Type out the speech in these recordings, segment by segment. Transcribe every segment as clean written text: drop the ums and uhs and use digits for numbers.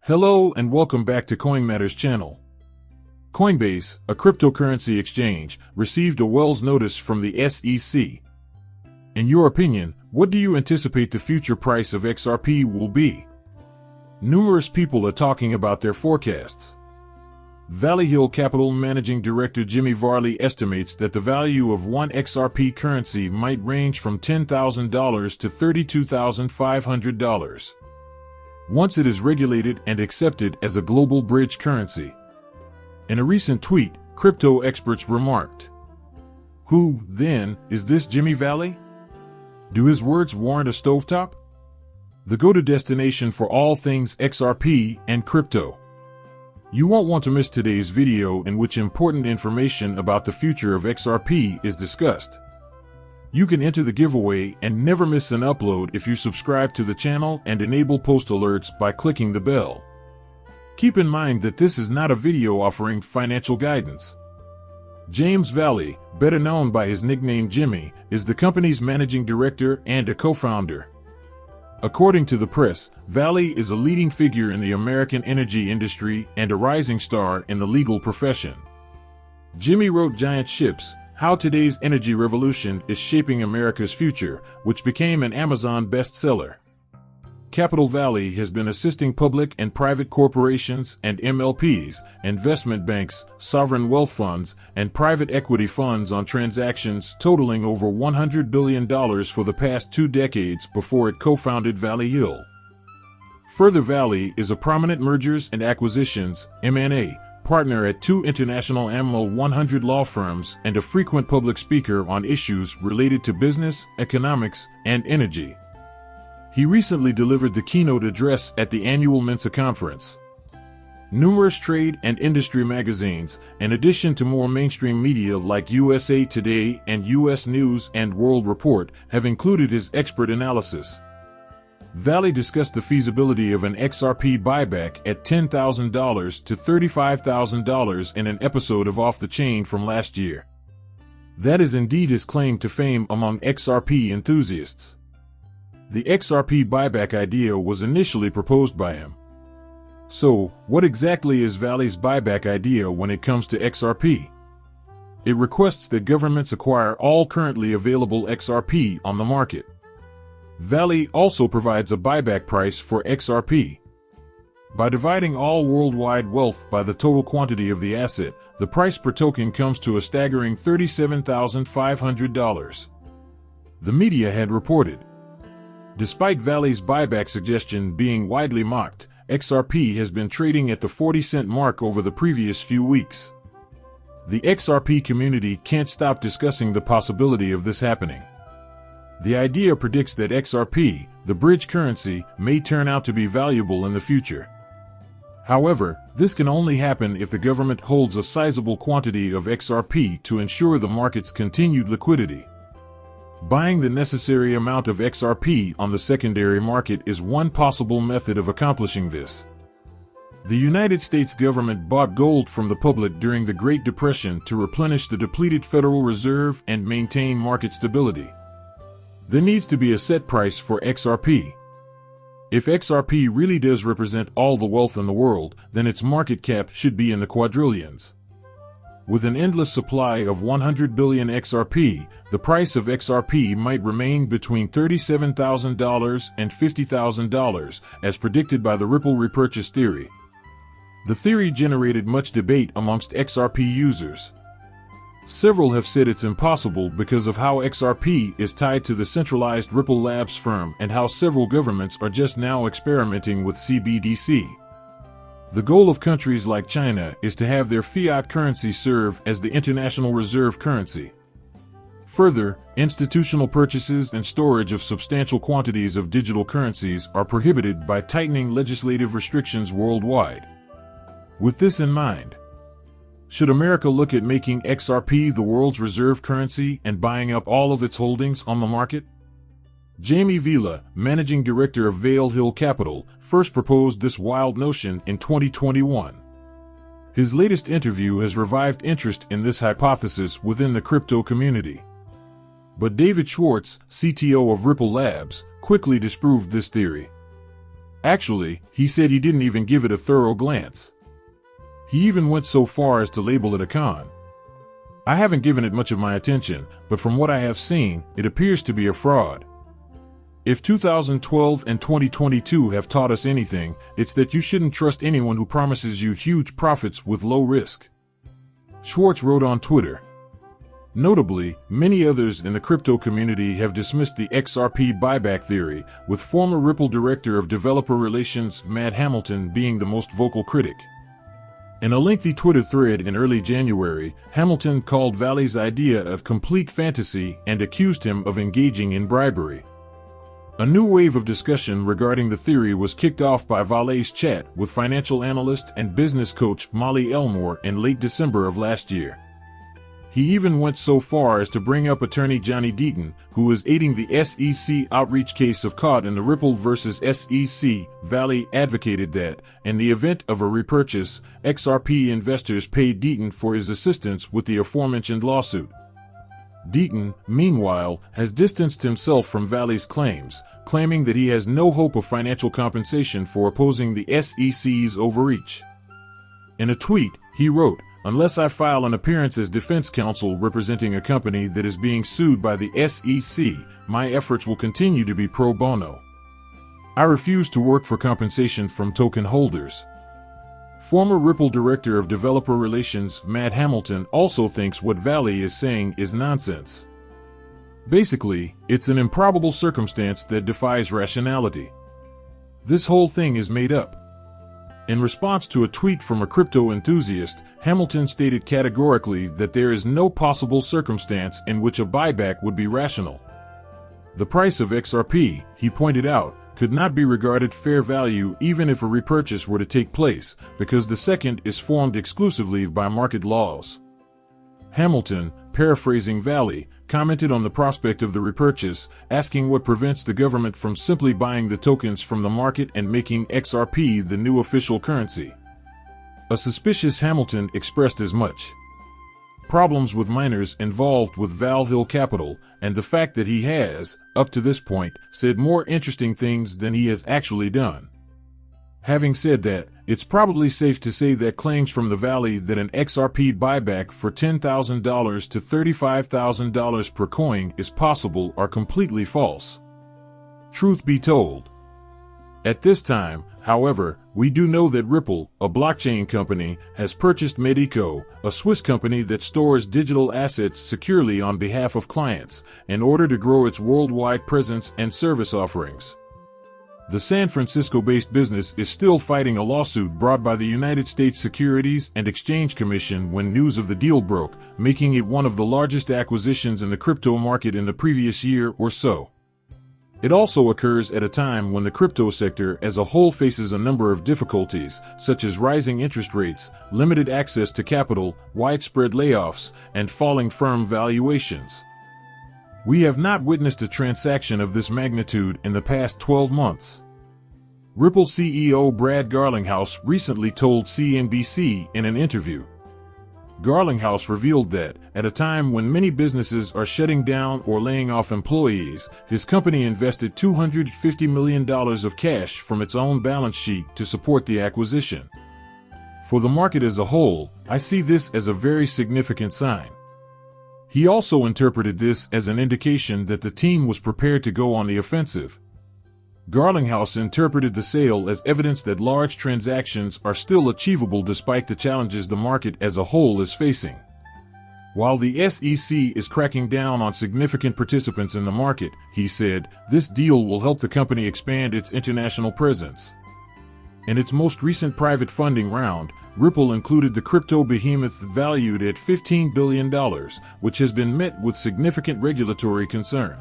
Hello and welcome back to Coin Matters channel. Coinbase, a cryptocurrency exchange, received a Wells notice from the SEC. In your opinion, what do you anticipate the future price of XRP will be? Numerous people are talking about their forecasts. Valley Hill Capital Managing Director Jimmy Varley estimates that the value of one XRP currency might range from $10,000 to $32,500. Once it is regulated and accepted as a global bridge currency. In a recent tweet, crypto experts remarked, "Who, then, is this Jimmy Valley? Do his words warrant a stovetop? The go-to destination for all things XRP and crypto." You won't want to miss today's video in which important information about the future of XRP is discussed. You can enter the giveaway and never miss an upload if you subscribe to the channel and enable post alerts by clicking the bell. Keep in mind that this is not a video offering financial guidance. James Valley, better known by his nickname Jimmy, is the company's managing director and a co-founder. According to the press, Valley is a leading figure in the American energy industry and a rising star in the legal profession. Jimmy wrote Giant Ships: How Today's Energy Revolution is Shaping America's Future, which became an Amazon bestseller. Capital Valley has been assisting public and private corporations and MLPs, investment banks, sovereign wealth funds, and private equity funds on transactions totaling over $100 billion for the past 2 decades before it co-founded Valley Hill. Further, Valley is a prominent mergers and acquisitions (M&A) partner at 2 international AMLO 100 law firms and a frequent public speaker on issues related to business, economics, and energy. He recently delivered the keynote address at the annual Mensa conference. Numerous trade and industry magazines, in addition to more mainstream media like USA Today and US News and World Report, have included his expert analysis. Valley discussed the feasibility of an XRP buyback at $10,000 to $35,000 in an episode of Off the Chain from last year. That is indeed his claim to fame among XRP enthusiasts. The XRP buyback idea was initially proposed by him. So, what exactly is Valley's buyback idea when it comes to XRP? It requests that governments acquire all currently available XRP on the market. Valley also provides a buyback price for XRP. By dividing all worldwide wealth by the total quantity of the asset, the price per token comes to a staggering $37,500. The media had reported. Despite Valley's buyback suggestion being widely mocked, XRP has been trading at the 40-cent mark over the previous few weeks. The XRP community can't stop discussing the possibility of this happening. The idea predicts that XRP, the bridge currency, may turn out to be valuable in the future. However, this can only happen if the government holds a sizable quantity of XRP to ensure the market's continued liquidity. Buying the necessary amount of XRP on the secondary market is one possible method of accomplishing this. The United States government bought gold from the public during the Great Depression to replenish the depleted Federal Reserve and maintain market stability. There needs to be a set price for XRP. If XRP really does represent all the wealth in the world, then its market cap should be in the quadrillions. With an endless supply of 100 billion XRP, the price of XRP might remain between $37,000 and $50,000, as predicted by the Ripple repurchase theory. The theory generated much debate amongst XRP users. Several have said it's impossible because of how XRP is tied to the centralized Ripple Labs firm and how several governments are just now experimenting with CBDC. The goal of countries like China is to have their fiat currency serve as the international reserve currency. Further, institutional purchases and storage of substantial quantities of digital currencies are prohibited by tightening legislative restrictions worldwide. With this in mind, should America look at making XRP the world's reserve currency and buying up all of its holdings on the market? Jamie Villa, managing director of Valley Hill Capital, first proposed this wild notion in 2021. His latest interview has revived interest in this hypothesis within the crypto community. But David Schwartz, CTO of Ripple Labs, quickly disproved this theory. Actually, he said he didn't even give it a thorough glance. He even went so far as to label it a con. I haven't given it much of my attention, but from what I have seen, it appears to be a fraud. If 2012 and 2022 have taught us anything, it's that you shouldn't trust anyone who promises you huge profits with low risk. Schwartz wrote on Twitter. Notably, many others in the crypto community have dismissed the XRP buyback theory, with former Ripple Director of Developer Relations Matt Hamilton being the most vocal critic. In a lengthy Twitter thread in early January, Hamilton called Valley's idea of complete fantasy and accused him of engaging in bribery. A new wave of discussion regarding the theory was kicked off by Valley's chat with financial analyst and business coach Molly Elmore in late December of last year. He even went so far as to bring up attorney Johnny Deaton, who is aiding the SEC outreach case of caught in the Ripple versus SEC. Valley advocated that, in the event of a repurchase, XRP investors paid Deaton for his assistance with the aforementioned lawsuit. Deaton, meanwhile, has distanced himself from Valley's claims, claiming that he has no hope of financial compensation for opposing the SEC's overreach. In a tweet, he wrote, "Unless I file an appearance as defense counsel representing a company that is being sued by the SEC, my efforts will continue to be pro bono. I refuse to work for compensation from token holders." Former Ripple Director of Developer Relations Matt Hamilton also thinks what Valley is saying is nonsense. Basically, it's an improbable circumstance that defies rationality. This whole thing is made up. In response to a tweet from a crypto enthusiast, Hamilton stated categorically that there is no possible circumstance in which a buyback would be rational. The price of XRP, he pointed out, could not be regarded fair value even if a repurchase were to take place, because the second is formed exclusively by market laws. Hamilton, paraphrasing Valley, commented on the prospect of the repurchase, asking what prevents the government from simply buying the tokens from the market and making XRP the new official currency. A suspicious Hamilton expressed as much. Problems with miners involved with Val Hill Capital, and the fact that he has, up to this point, said more interesting things than he has actually done. Having said that, it's probably safe to say that claims from the Valley that an XRP buyback for $10,000 to $35,000 per coin is possible are completely false. Truth be told. At this time, however, we do know that Ripple, a blockchain company, has purchased Medico, a Swiss company that stores digital assets securely on behalf of clients, in order to grow its worldwide presence and service offerings. The San Francisco-based business is still fighting a lawsuit brought by the United States Securities and Exchange Commission when news of the deal broke, making it one of the largest acquisitions in the crypto market in the previous year or so. It also occurs at a time when the crypto sector as a whole faces a number of difficulties, such as rising interest rates, limited access to capital, widespread layoffs, and falling firm valuations. We have not witnessed a transaction of this magnitude in the past 12 months. Ripple CEO Brad Garlinghouse recently told CNBC in an interview. Garlinghouse revealed that, at a time when many businesses are shutting down or laying off employees, his company invested $250 million of cash from its own balance sheet to support the acquisition. For the market as a whole, I see this as a very significant sign. He also interpreted this as an indication that the team was prepared to go on the offensive. Garlinghouse interpreted the sale as evidence that large transactions are still achievable despite the challenges the market as a whole is facing. While the SEC is cracking down on significant participants in the market, he said, this deal will help the company expand its international presence. In its most recent private funding round, Ripple included the crypto behemoth valued at $15 billion, which has been met with significant regulatory concern.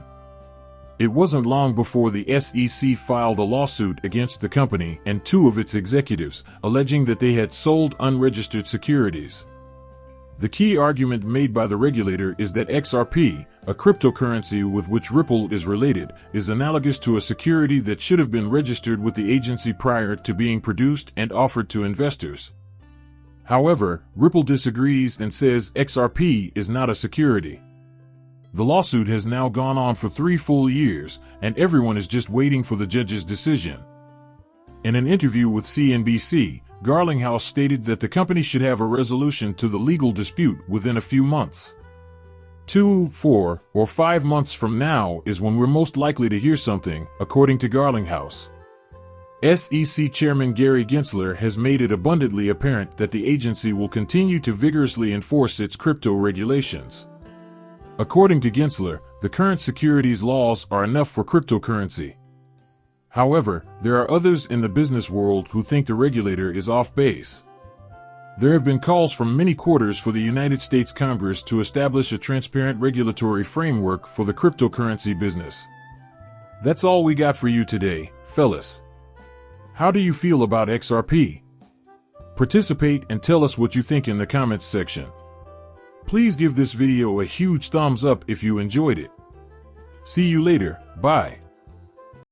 It wasn't long before the SEC filed a lawsuit against the company and two of its executives, alleging that they had sold unregistered securities. The key argument made by the regulator is that XRP, a cryptocurrency with which Ripple is related, is analogous to a security that should have been registered with the agency prior to being produced and offered to investors. However, Ripple disagrees and says XRP is not a security. The lawsuit has now gone on for 3 full years, and everyone is just waiting for the judge's decision. In an interview with CNBC, Garlinghouse stated that the company should have a resolution to the legal dispute within a few months. 2, 4, or 5 months from now is when we're most likely to hear something, according to Garlinghouse. SEC Chairman Gary Gensler has made it abundantly apparent that the agency will continue to vigorously enforce its crypto regulations. According to Gensler, the current securities laws are enough for cryptocurrency. However, there are others in the business world who think the regulator is off base. There have been calls from many quarters for the United States Congress to establish a transparent regulatory framework for the cryptocurrency business. That's all we got for you today, fellas. How do you feel about XRP? Participate and tell us what you think in the comments section. Please give this video a huge thumbs up if you enjoyed it. See you later, bye.